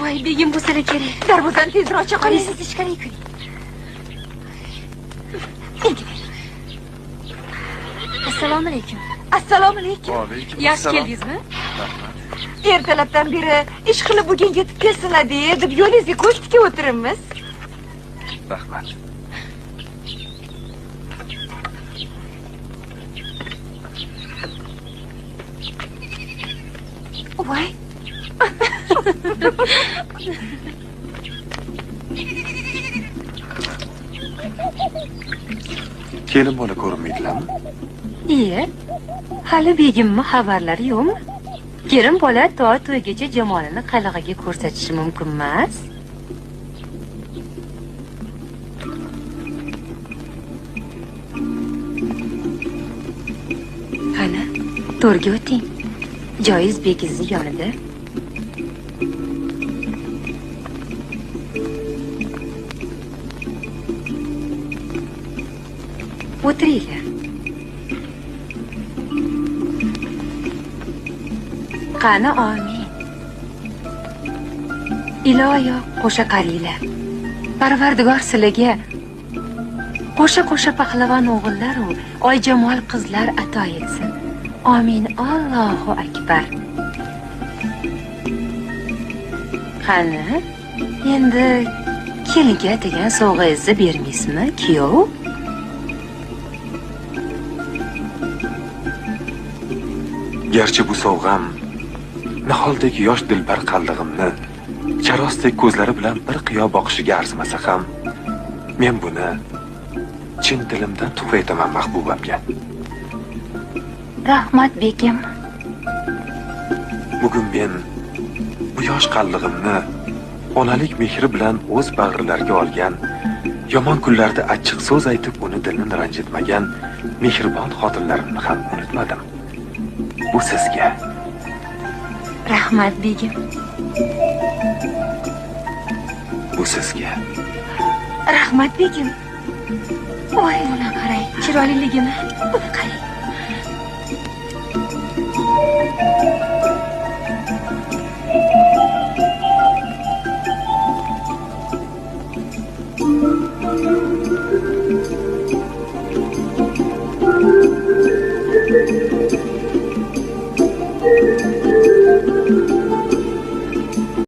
voy begim bo'lsa kerak. Darvozani tezroq ocha qoling. Siz ichkariga kiring. Assalomu alaykum. Assalomu alaykum. Va alaykum Yaxshi assalom. keldingizmi? Rahmat. Ertalabdan beri ish qilib bugun yetib kelsinlar deb yo'lingizga ko'z tikib o'tiribmiz. Rahmat. Voy. Kelin bola ko'rinmaydilarmi? Iye. Hali begimmi xabarlari yo'qmi? Kerin bola to to'ygacha jamolini qalig'iga ko'rsatishi mumkin emas. Qani, to'rga o'ting. Joiz begizni yonida. O'tiringlar. Qani omin. Iloyo qo'sha qariylar. Parvardigor sizlarga qo'sha pahlavon o'g'illar u oyjamol qizlar ato etsin. Amin. Allohu akbar. Qani, endi kelinga degan sovg'angizni bermaysizmi, kuyov? Garchi bu sovg'am niholdek yosh dilbar qaldig'imni charosdek ko'zlari bilan bir qiyo boqishiga arzimasa ham, men buni chin dilimdan tuhfa etaman mahbubamga. Rahmat begim. Bugun men bu yosh qaldig'imni onalik mehri bilan o'z bag'rilariga olgan, yomon kunlarda achchiq so'z aytib uni dilini ranjitmagan mehribon xotinlarimni ham unutmadim. Bu sizga. Rahmat begim. Bu sizga. Rahmat begim. Voy, buni qarang, chiroyliligini. Buni qarang.